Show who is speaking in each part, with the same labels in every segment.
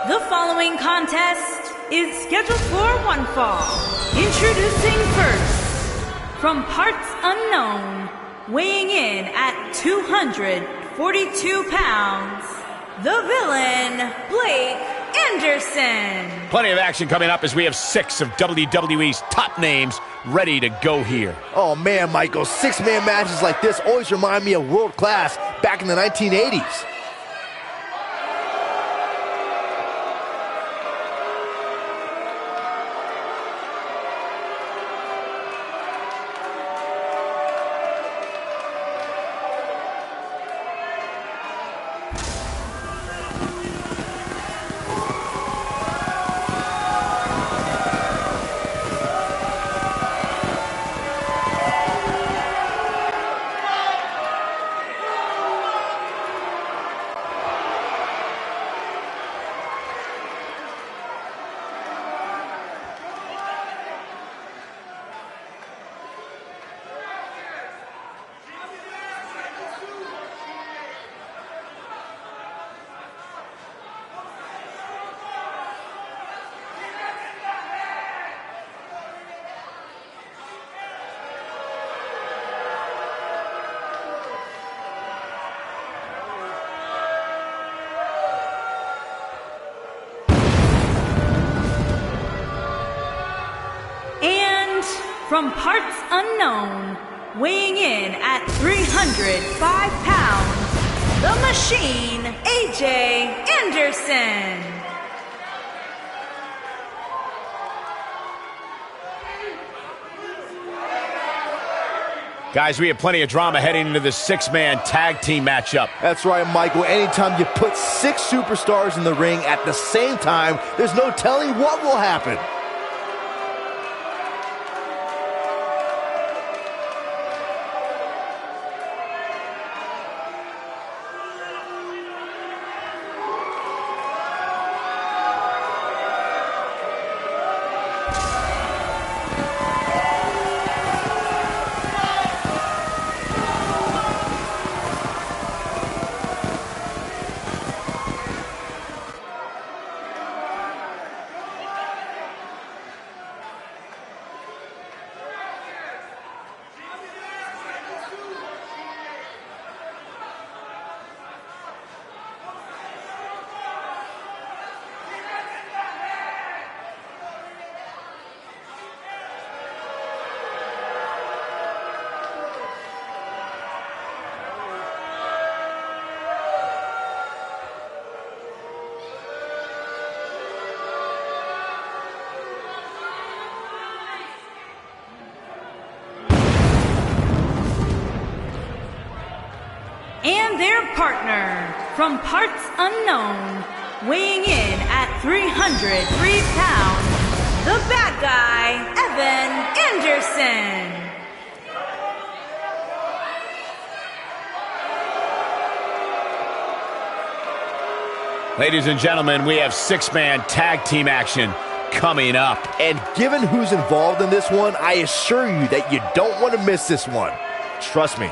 Speaker 1: The following contest is scheduled for one fall. Introducing first, from parts unknown, weighing in at 242 pounds, the villain, Blake Anderson.
Speaker 2: Plenty of action coming up as we have 6 of WWE's top names ready to go here.
Speaker 3: Oh man, Michael, 6-man matches like this always remind me of world class back in the 1980s.
Speaker 1: From parts unknown, weighing in at 305 pounds, the Machine, AJ Anderson.
Speaker 2: Guys, we have plenty of drama heading into this 6-man tag team matchup.
Speaker 3: That's right, Michael. Anytime you put 6 superstars in the ring at the same time, there's no telling what will happen.
Speaker 1: And their partner, from parts unknown, weighing in at 303 pounds, the bad guy, Evan Anderson.
Speaker 2: Ladies and gentlemen, we have 6-man tag team action coming up.
Speaker 3: And given who's involved in this one, I assure you that you don't want to miss this one. Trust me.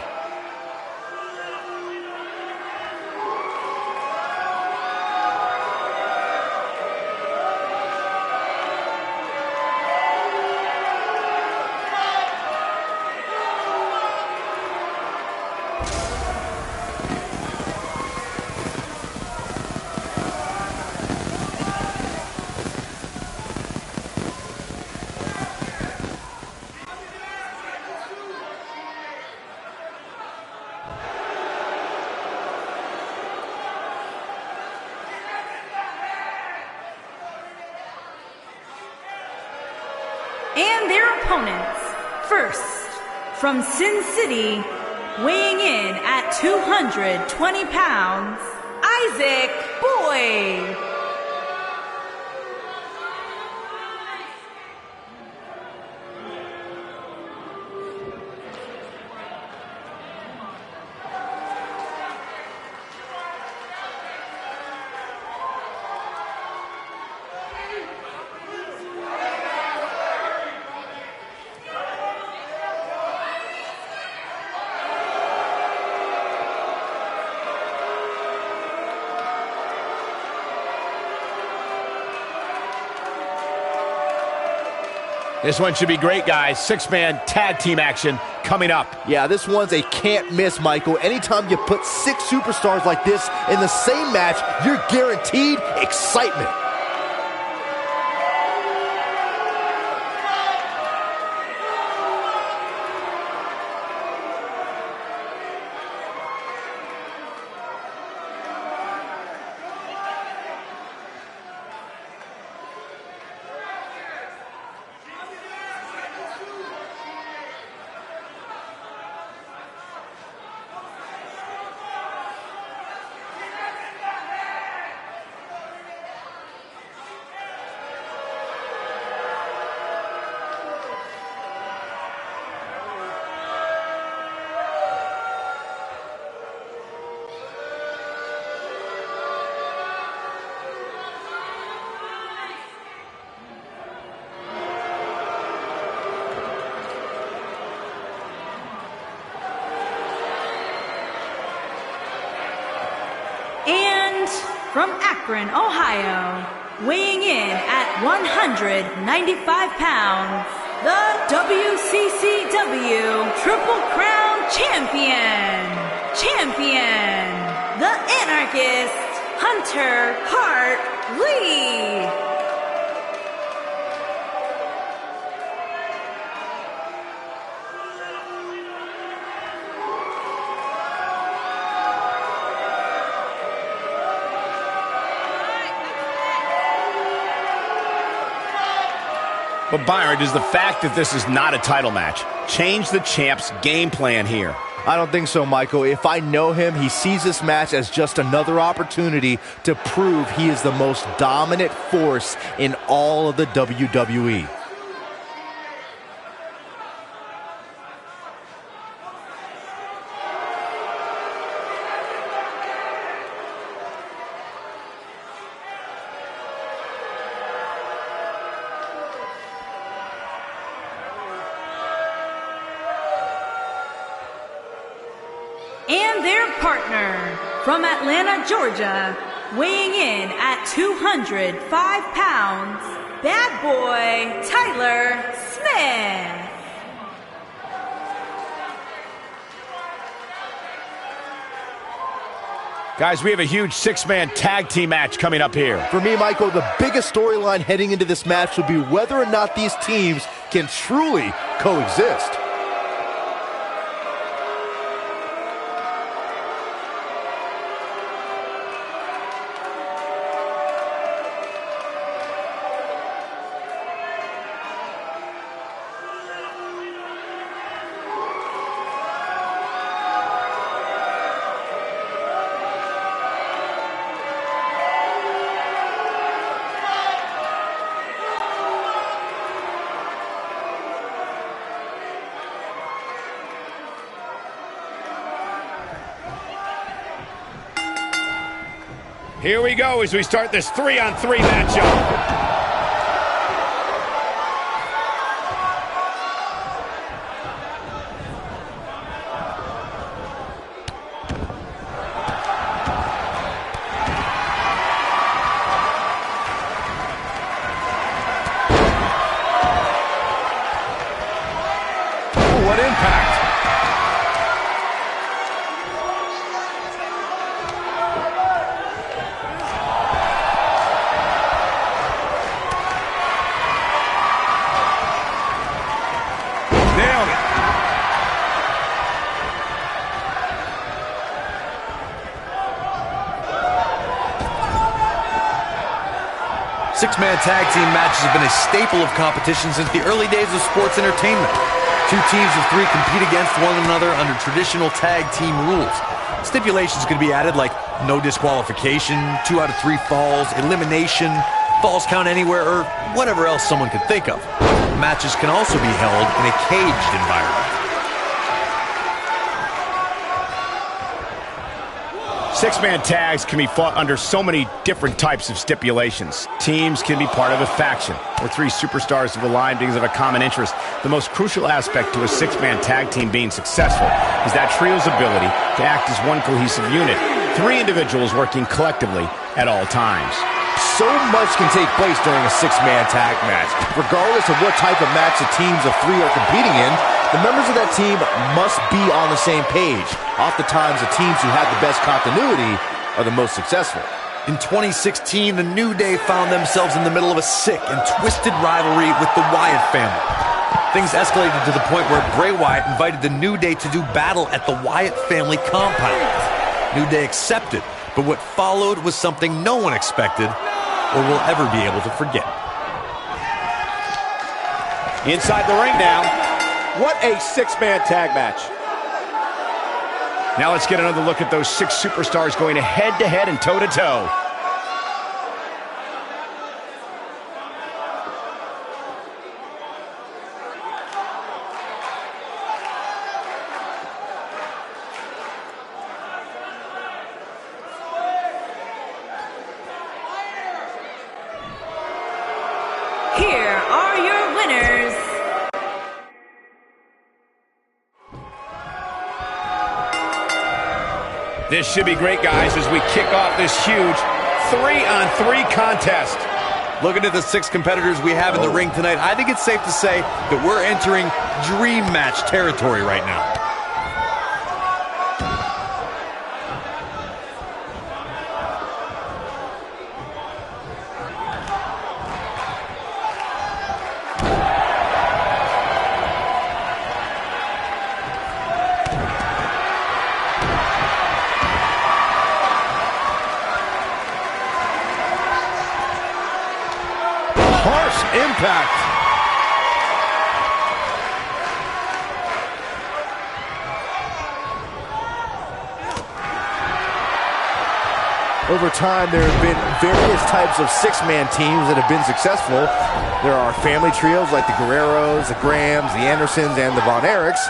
Speaker 1: And their opponents, first, from Sin City, weighing in at 220 pounds, Isaac Boyd.
Speaker 2: This one should be great, guys. Six-man tag team action coming up.
Speaker 3: Yeah, this one's a can't miss, Michael. Anytime you put 6 superstars like this in the same match, you're guaranteed excitement.
Speaker 1: From Akron, Ohio, weighing in at 195 pounds, the WCCW Triple Crown Champion, the Anarchist, Hunter Hart Lee.
Speaker 2: But Byron, does the fact that this is not a title match change the champ's game plan here?
Speaker 3: I don't think so, Michael. If I know him, he sees this match as just another opportunity to prove he is the most dominant force in all of the WWE.
Speaker 1: And their partner, from Atlanta, Georgia, weighing in at 205 pounds, Bad Boy Tyler Smith.
Speaker 2: Guys, we have a huge six-man tag team match coming up here.
Speaker 3: For me, Michael, the biggest storyline heading into this match will be whether or not these teams can truly coexist.
Speaker 2: Here we go as we start this 3-on-3 matchup. Oh, what impact!
Speaker 4: Six-man tag team matches have been a staple of competition since the early days of sports entertainment. Two teams of 3 compete against one another under traditional tag team rules. Stipulations can be added like no disqualification, 2 out of 3 falls, elimination, falls count anywhere, or whatever else someone could think of. Matches can also be held in a caged environment.
Speaker 2: Six-man tags can be fought under so many different types of stipulations. Teams can be part of a faction, or 3 superstars have aligned because of a common interest. The most crucial aspect to a six-man tag team being successful is that trio's ability to act as one cohesive unit, 3 individuals working collectively at all times.
Speaker 3: So much can take place during a six-man tag match. Regardless of what type of match the teams of three are competing in, the members of that team must be on the same page. Oftentimes, the teams who have the best continuity are the most successful.
Speaker 4: In 2016, the New Day found themselves in the middle of a sick and twisted rivalry with the Wyatt family. Things escalated to the point where Bray Wyatt invited the New Day to do battle at the Wyatt family compound. New Day accepted, but what followed was something no one expected or will ever be able to forget.
Speaker 2: Inside the ring now. What a six-man tag match. Now let's get another look at those six superstars going head-to-head and toe-to-toe.
Speaker 1: Here are your winners.
Speaker 2: This should be great, guys, as we kick off this huge 3-on-3 contest.
Speaker 4: Looking at the six competitors we have in the ring tonight, I think it's safe to say that we're entering dream match territory right now.
Speaker 3: Impact. Over time, there have been various types of six-man teams that have been successful. There are family trios like the Guerreros, the Grahams, the Andersons, and the Von Erichs.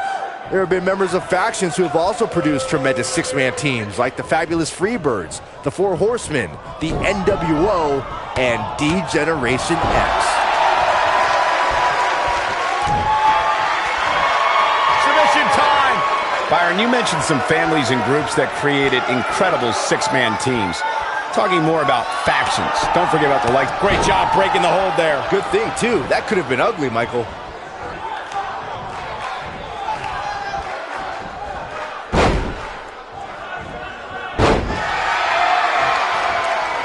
Speaker 3: There have been members of factions who have also produced tremendous six-man teams like the Fabulous Freebirds, the Four Horsemen, the NWO, and D-Generation X.
Speaker 2: Byron, you mentioned some families and groups that created incredible six-man teams. Talking more about factions. Don't forget about the likes. Great job breaking the hold there.
Speaker 3: Good thing, too. That could have been ugly, Michael.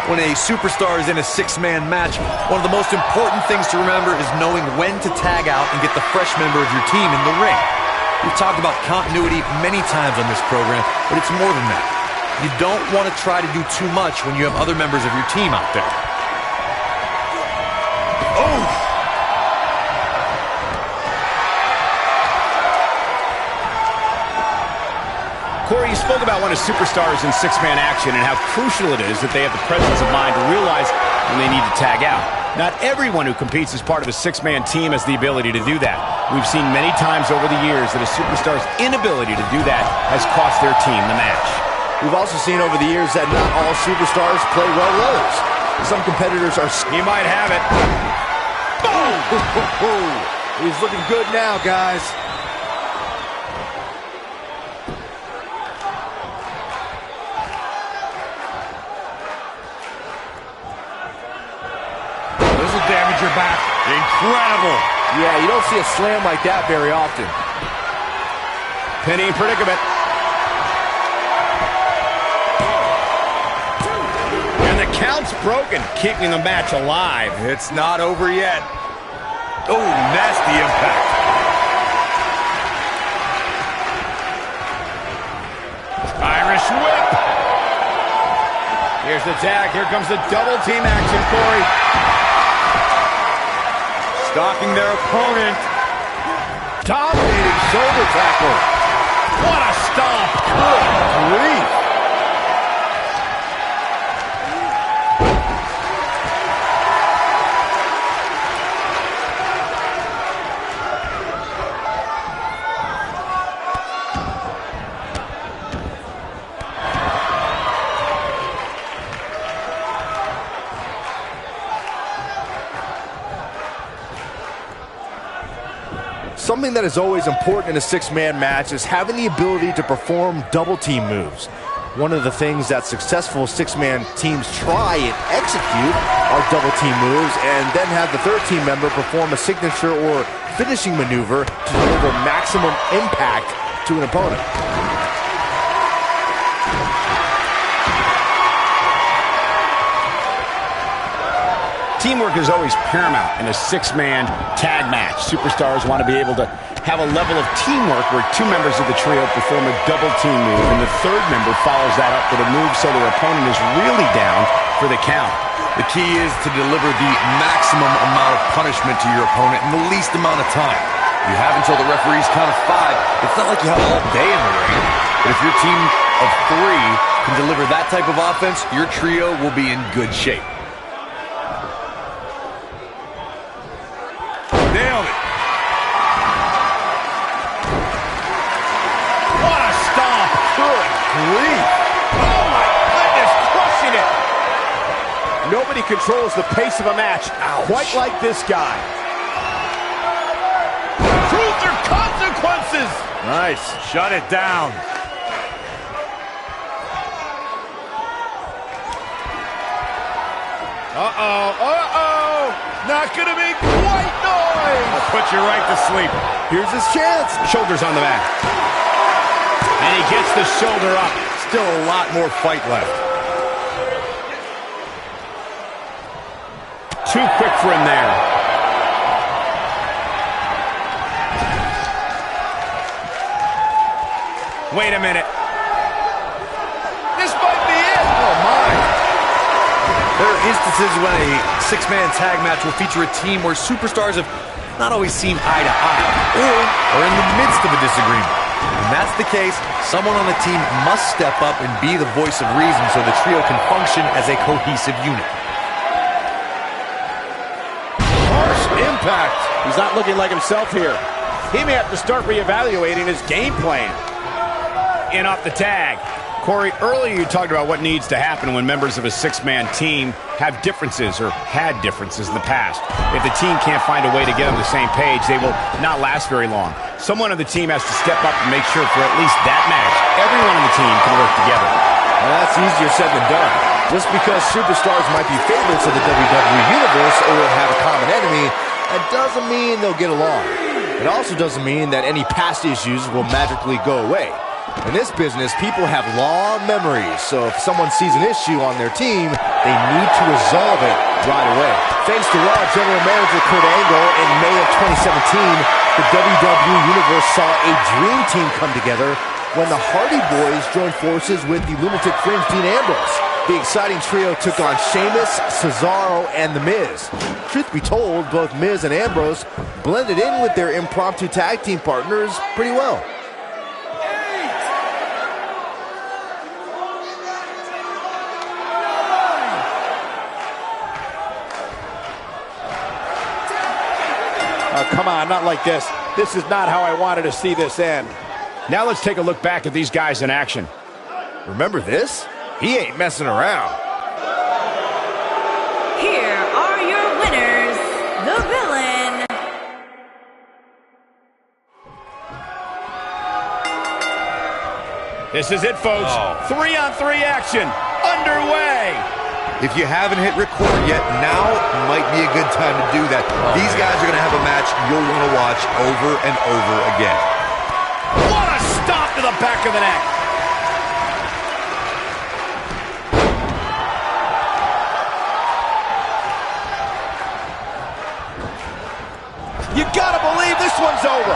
Speaker 4: When a superstar is in a six-man match, one of the most important things to remember is knowing when to tag out and get the fresh member of your team in the ring. We've talked about continuity many times on this program, but it's more than that. You don't want to try to do too much when you have other members of your team out there. Oh!
Speaker 2: Corey, you spoke about one of superstars in six-man action and how crucial it is that they have the presence of mind to realize when they need to tag out. Not everyone who competes as part of a six-man team has the ability to do that. We've seen many times over the years that a superstar's inability to do that has cost their team the match.
Speaker 3: We've also seen over the years that not all superstars play well with others. Some competitors are...
Speaker 2: He might have it.
Speaker 3: Boom! He's looking good now, guys.
Speaker 2: Damage your back. Incredible.
Speaker 3: Yeah, you don't see a slam like that very often.
Speaker 2: Pinning predicament. And the count's broken, keeping the match alive.
Speaker 4: It's not over yet. Oh, nasty impact.
Speaker 2: Irish whip. Here's the tag. Here comes the double team action, Corey.
Speaker 4: Stalking their opponent.
Speaker 3: Dominating shoulder tackle.
Speaker 2: What a stomp.
Speaker 3: Good grief. Something that is always important in a six-man match is having the ability to perform double-team moves. One of the things that successful six-man teams try and execute are double team moves, and then have the third team member perform a signature or finishing maneuver to deliver maximum impact to an opponent.
Speaker 2: Teamwork is always paramount in a six-man tag match. Superstars want to be able to have a level of teamwork where two members of the trio perform a double team move, and the third member follows that up with a move so their opponent is really down for the count.
Speaker 4: The key is to deliver the maximum amount of punishment to your opponent in the least amount of time. You have until the referee's count of 5. It's not like you have all day in the ring. But if your team of 3 can deliver that type of offense, your trio will be in good shape. Nailed it.
Speaker 2: What a stomp! Good grief! Oh my goodness, crushing it! Nobody controls the pace of a match quite like this guy. Truth or consequences!
Speaker 3: Nice.
Speaker 4: Shut it down.
Speaker 2: Not gonna make quite noise! I'll put you right to sleep.
Speaker 3: Here's his chance.
Speaker 2: Shoulders on the mat. And he gets the shoulder up.
Speaker 4: Still a lot more fight left.
Speaker 2: Too quick for him there. Wait a minute. This might be it.
Speaker 4: Oh, my. There are instances when a six-man tag match will feature a team where superstars have not always seen eye to eye, or are in the midst of a disagreement. When that's the case, someone on the team must step up and be the voice of reason so the trio can function as a cohesive unit.
Speaker 2: Harsh impact. He's not looking like himself here. He may have to start reevaluating his game plan. In off the tag. Corey, earlier you talked about what needs to happen when members of a six-man team have differences or had differences in the past. If the team can't find a way to get on the same page, they will not last very long. Someone on the team has to step up and make sure for at least that match, everyone on the team can work together.
Speaker 3: Well, that's easier said than done. Just because superstars might be favorites of the WWE Universe or have a common enemy, that doesn't mean they'll get along. It also doesn't mean that any past issues will magically go away. In this business, people have long memories, so if someone sees an issue on their team, they need to resolve it right away. Thanks to Raw General Manager Kurt Angle, in May of 2017, the WWE Universe saw a dream team come together when the Hardy Boys joined forces with the Lunatic Fringe Dean Ambrose. The exciting trio took on Sheamus, Cesaro, and The Miz. Truth be told, both Miz and Ambrose blended in with their impromptu tag team partners pretty well.
Speaker 2: Oh, come on, not like this. This is not how I wanted to see this end. Now let's take a look back at these guys in action.
Speaker 3: Remember this? He ain't messing around.
Speaker 1: Here are your winners, the Villain.
Speaker 2: This is it, folks. 3-on-3 action underway.
Speaker 4: If you haven't hit record yet, now might be a good time to do that. These guys are going to have a match you'll want to watch over and over again.
Speaker 2: What a stop to the back of the neck. You gotta believe this one's over.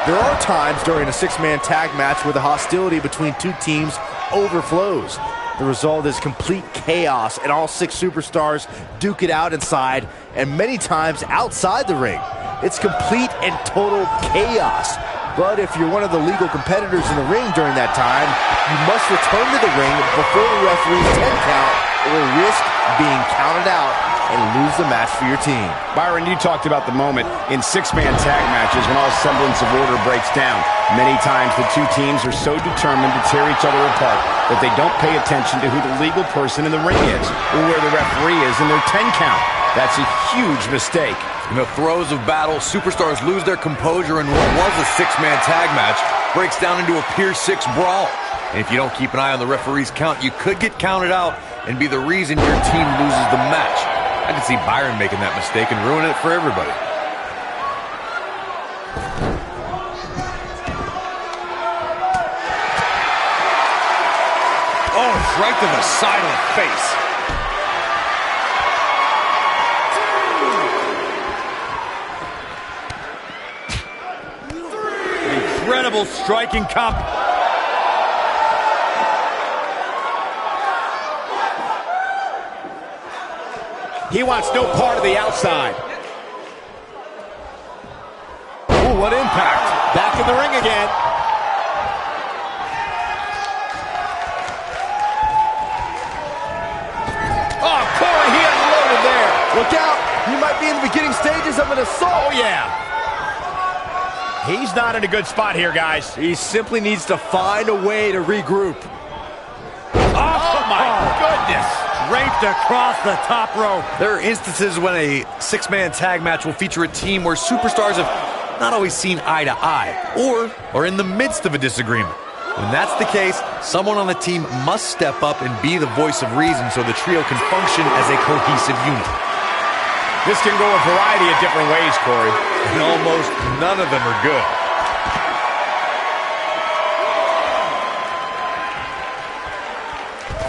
Speaker 3: There are times during a six-man tag match where the hostility between two teams overflows. The result is complete chaos, and all six superstars duke it out inside and many times outside the ring. It's complete and total chaos. But if you're one of the legal competitors in the ring during that time, you must return to the ring before the referee's 10 count or risk being counted out and lose the match for your team.
Speaker 2: Byron, you talked about the moment in six-man tag matches when all semblance of order breaks down. Many times the two teams are so determined to tear each other apart that they don't pay attention to who the legal person in the ring is or where the referee is in their 10 count. That's a huge mistake.
Speaker 4: In the throes of battle, superstars lose their composure, and what was a six-man tag match breaks down into a Pier 6 brawl. And if you don't keep an eye on the referee's count, you could get counted out and be the reason your team loses the match. I can see Byron making that mistake and ruining it for everybody.
Speaker 5: Oh, right to the side of the face. Incredible striking comp.
Speaker 2: He wants no part of the outside.
Speaker 5: Ooh, what impact.
Speaker 2: Back in the ring again.
Speaker 5: Oh, Corey, he unloaded there.
Speaker 3: Look out! He might be in the beginning stages of an assault.
Speaker 2: Oh, yeah. He's not in a good spot here, guys.
Speaker 3: He simply needs to find a way to regroup.
Speaker 5: Oh my goodness. Draped across the top rope.
Speaker 4: There are instances when a six-man tag match will feature a team where superstars have not always seen eye to eye or are in the midst of a disagreement. When that's the case, someone on the team must step up and be the voice of reason so the trio can function as a cohesive unit.
Speaker 2: This can go a variety of different ways, Corey.
Speaker 5: And almost none of them are good.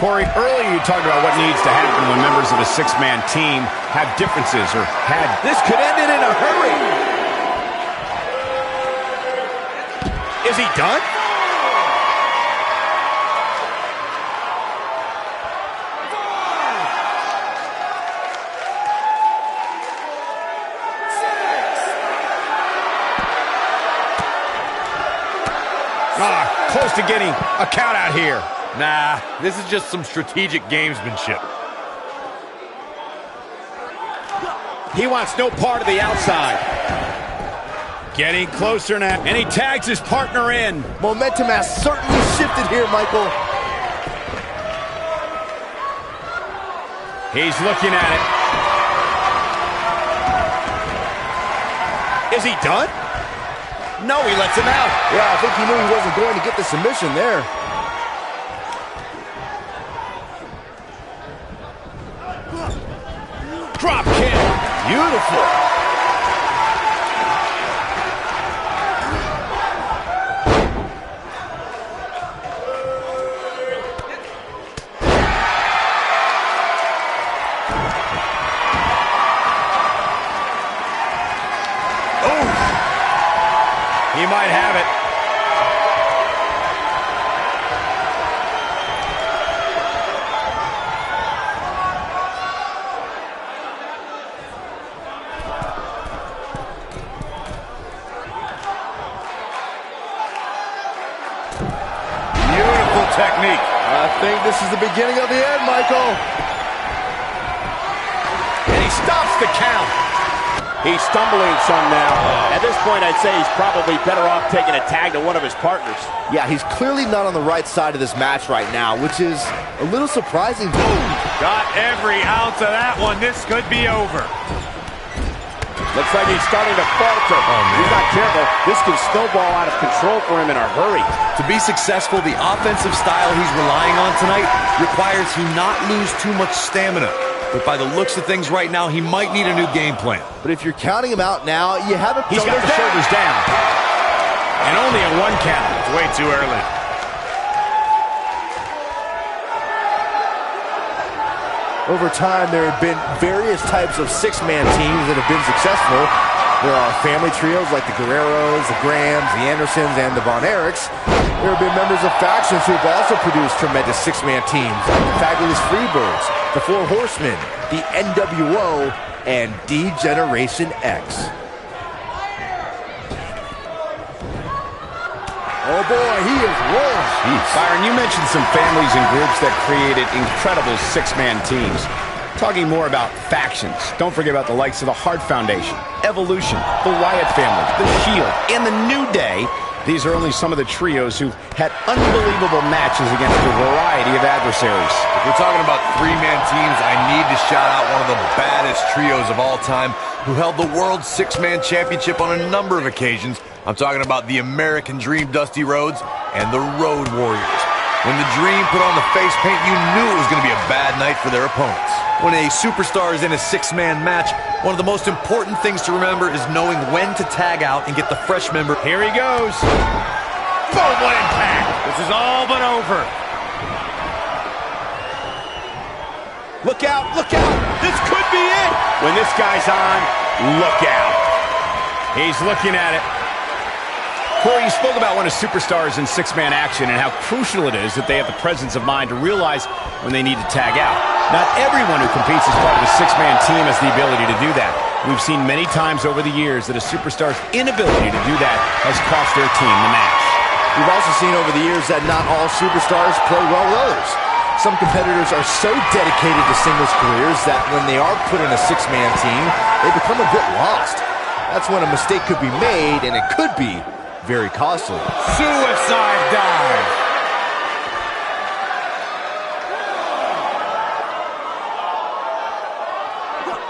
Speaker 2: Corey, earlier you talked about what needs to happen when members of a six-man team have differences or had...
Speaker 3: This could end it in a hurry.
Speaker 2: Is he done? Close to getting a count out here.
Speaker 5: Nah, this is just some strategic gamesmanship.
Speaker 2: He wants no part of the outside. Getting closer now, and he tags his partner in.
Speaker 3: Momentum has certainly shifted here, Michael.
Speaker 2: He's looking at it. Is he done? No, he lets him out.
Speaker 3: Yeah, I think he knew he wasn't going to get the submission there.
Speaker 2: Drop kick.
Speaker 3: Beautiful.
Speaker 2: He might have it.
Speaker 5: Beautiful technique.
Speaker 3: I think this is the beginning of the end, Michael.
Speaker 2: And he stops the count. He's stumbling some now. At this point, I'd say he's probably better off taking a tag to one of his partners.
Speaker 3: Yeah, he's clearly not on the right side of this match right now, which is a little surprising.
Speaker 5: Boom! Got every ounce of that one. This could be over.
Speaker 2: Looks like he's starting to falter.
Speaker 5: Oh, man.
Speaker 2: He's not careful. This can snowball out of control for him in a hurry.
Speaker 4: To be successful, the offensive style he's relying on tonight requires he not lose too much stamina. But by the looks of things right now, he might need a new game plan.
Speaker 3: But if you're counting him out now, you haven't...
Speaker 2: He's got the shoulders down. And only a one count.
Speaker 5: It's way too early.
Speaker 3: Over time, there have been various types of six-man teams that have been successful. There are family trios like the Guerreros, the Grahams, the Andersons, and the Von Erichs. There have been members of factions who have also produced tremendous six-man teams, like the Fabulous Freebirds, the Four Horsemen, the NWO, and D-Generation X. Oh boy, he is rolling.
Speaker 2: Byron, you mentioned some families and groups that created incredible six-man teams. Talking more about factions, don't forget about the likes of the Hart Foundation, Evolution, the Wyatt family, the Shield, and the New Day. These are only some of the trios who've had unbelievable matches against a variety of adversaries.
Speaker 4: If we're talking about three-man teams, I need to shout out one of the baddest trios of all time who held the World Six-Man Championship on a number of occasions. I'm talking about the American Dream, Dusty Rhodes, and the Road Warriors. When the Dream put on the face paint, you knew it was going to be a bad night for their opponents. When a superstar is in a six-man match, one of the most important things to remember is knowing when to tag out and get the fresh member.
Speaker 2: Here he goes. Boom, what impact.
Speaker 5: This is all but over.
Speaker 2: Look out, look out. This could be it. When this guy's on, look out. He's looking at it. Corey, you spoke about when a superstar is in six-man action and how crucial it is that they have the presence of mind to realize when they need to tag out. Not everyone who competes as part of a six-man team has the ability to do that. We've seen many times over the years that a superstar's inability to do that has cost their team the match.
Speaker 3: We've also seen over the years that not all superstars play well with others. Some competitors are so dedicated to singles careers that when they are put in a six-man team, they become a bit lost. That's when a mistake could be made, and it could be very costly.
Speaker 5: Suicide dive.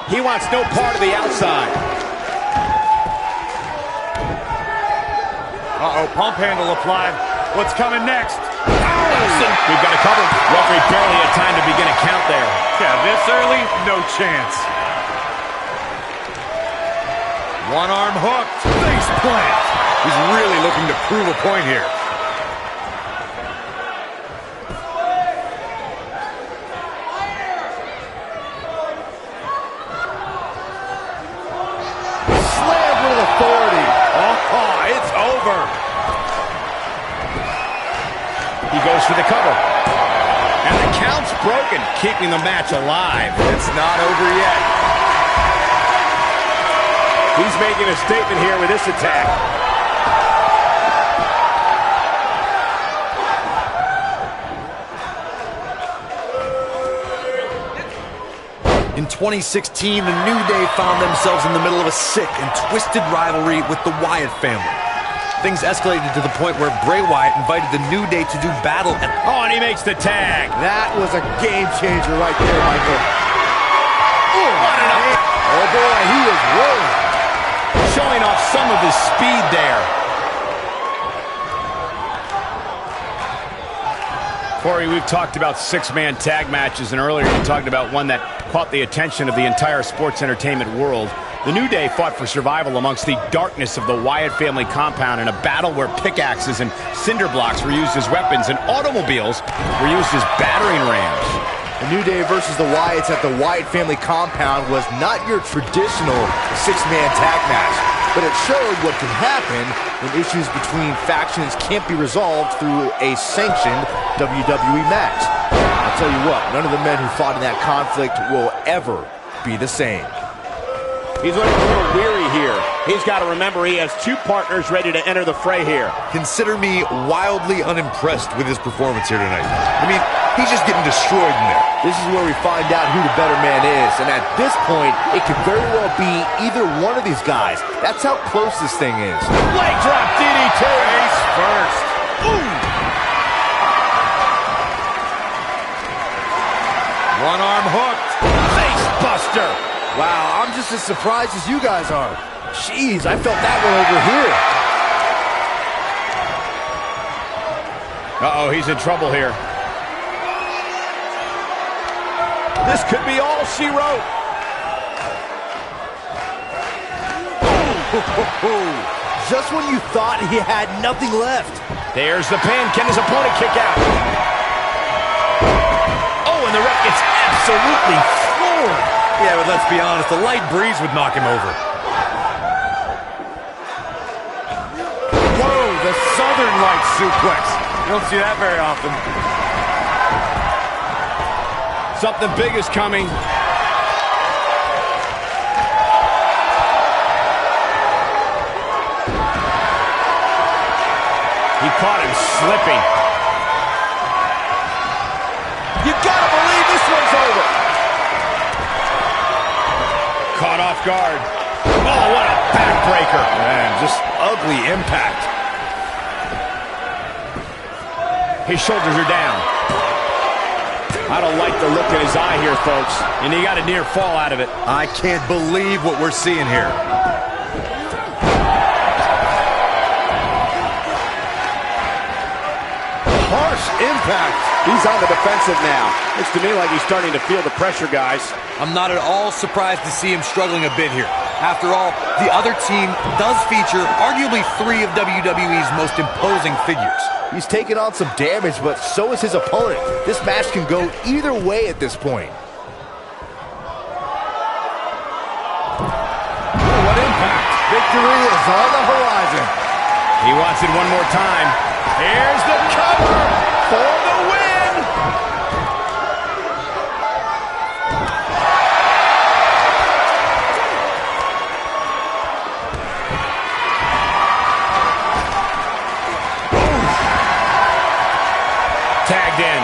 Speaker 2: He wants no part of the outside.
Speaker 5: Uh-oh, pump handle applied. What's coming next?
Speaker 2: We've got a cover. Referee barely had time to begin a count there.
Speaker 5: Yeah, this early, no chance. One arm hooked. Face plant.
Speaker 4: He's really looking to prove a point here.
Speaker 3: Slammed with authority.
Speaker 5: Oh, it's over.
Speaker 2: He goes for the cover. And the count's broken, keeping the match alive.
Speaker 4: It's not over yet.
Speaker 2: He's making a statement here with this attack.
Speaker 4: In 2016, the New Day found themselves in the middle of a sick and twisted rivalry with the Wyatt family. Things escalated to the point where Bray Wyatt invited the New Day to do battle at...
Speaker 2: Oh, and he makes the tag.
Speaker 3: That was a game changer right there, Michael. Oh boy, he is rolling.
Speaker 2: Showing off some of his speed there. Corey, we've talked about six-man tag matches, and earlier you talked about one that caught the attention of the entire sports entertainment world. The New Day fought for survival amongst the darkness of the Wyatt family compound in a battle where pickaxes and cinder blocks were used as weapons and automobiles were used as battering rams.
Speaker 3: The New Day versus the Wyatts at the Wyatt family compound was not your traditional six-man tag match, but it showed what can happen when issues between factions can't be resolved through a sanctioned WWE match. I'll tell you what, none of the men who fought in that conflict will ever be the same.
Speaker 2: He's looking a little weary here. He's got to remember he has two partners ready to enter the fray here.
Speaker 4: Consider me wildly unimpressed with his performance here tonight. I mean, he's just getting destroyed in there.
Speaker 3: This is where we find out who the better man is, and at this point, it could very well be either one of these guys. That's how close this thing is.
Speaker 2: Leg drop DDT.
Speaker 5: Face first.
Speaker 2: Ooh.
Speaker 5: One arm hooked.
Speaker 2: Face buster.
Speaker 3: Wow, I'm just as surprised as you guys are. Jeez, I felt that one over here.
Speaker 2: Uh-oh, he's in trouble here. This could be all she wrote.
Speaker 3: Just when you thought he had nothing left.
Speaker 2: There's the pin. Can his opponent kick out? Oh, and the ref gets absolutely floored.
Speaker 4: Yeah, but let's be honest, a light breeze would knock him over.
Speaker 5: Whoa, the Southern Light suplex. You don't see that very often.
Speaker 2: Something big is coming. He caught him slipping. You gotta believe this one's over. caught off guard. Oh, what a backbreaker.
Speaker 3: Man, just ugly impact.
Speaker 2: His shoulders are down. I don't like the look in his eye here, folks. And he got a near fall out of it.
Speaker 4: I can't believe what we're seeing here.
Speaker 3: Harsh impact.
Speaker 5: He's on the defensive now. Looks to me like he's starting to feel the pressure, guys.
Speaker 4: I'm not at all surprised to see him struggling a bit here. After all, the other team does feature arguably 3 of WWE's most imposing figures.
Speaker 3: He's taken on some damage, but so is his opponent. This match can go either way at this point.
Speaker 5: What impact. Victory is on the horizon.
Speaker 2: He wants it one more time. Here's the cover for the win. Tagged in.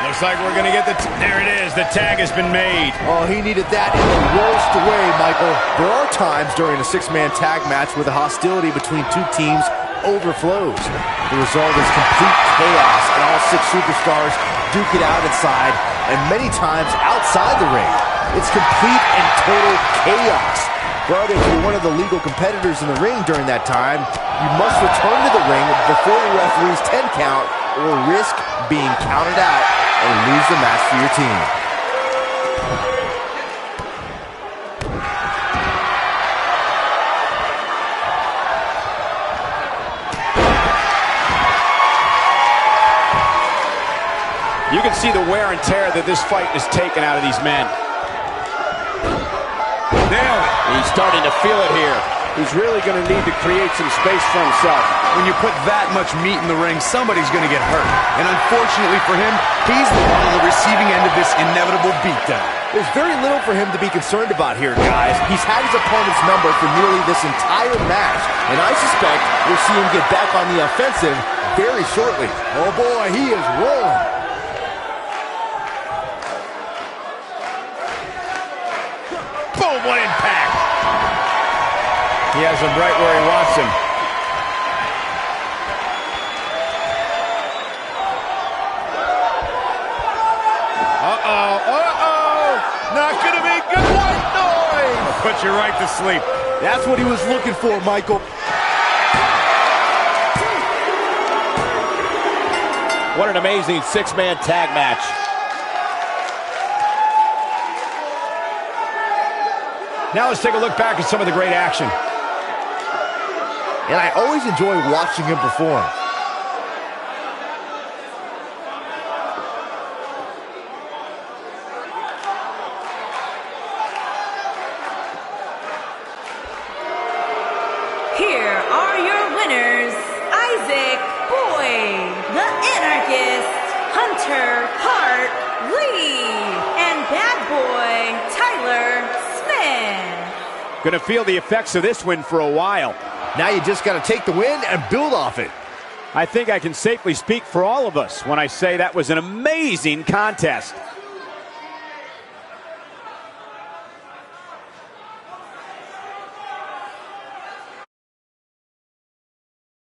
Speaker 2: Looks like we're going to get there it is. The tag has been made.
Speaker 3: Oh, he needed that in the worst way, Michael. There are times during a 6-man tag match where the hostility between two teams overflows. The result is complete chaos, and all 6 superstars duke it out inside, and many times outside the ring. It's complete and total chaos. But if you're one of the legal competitors in the ring during that time, you must return to the ring before the referee's 10 count or risk being counted out and lose the match for your team.
Speaker 2: You can see the wear and tear that this fight has taken out of these men.
Speaker 5: Nailed it. He's starting to feel it here. He's really going to need to create some space for himself.
Speaker 4: When you put that much meat in the ring, somebody's going to get hurt. And unfortunately for him, he's the one on the receiving end of this inevitable beatdown.
Speaker 3: There's very little for him to be concerned about here, guys. He's had his opponent's number for nearly this entire match, and I suspect we'll see him get back on the offensive very shortly.
Speaker 5: Oh boy, he is rolling.
Speaker 2: Boom, what impact. He has him right where he wants him.
Speaker 5: Not gonna be good. White noise. I'll put you right to sleep.
Speaker 3: That's what he was looking for, Michael.
Speaker 5: What an amazing 6-man tag match.
Speaker 2: Now let's take a look back at some of the great action.
Speaker 3: And I always enjoy watching him perform.
Speaker 1: Here are your winners, Isaac Boyd, the Anarchist, Hunter Hart Lee, and Bad Boy Tyler Smith.
Speaker 2: Gonna feel the effects of this win for a while.
Speaker 3: Now you just got to take the win and build off it.
Speaker 2: I think I can safely speak for all of us when I say that was an amazing contest.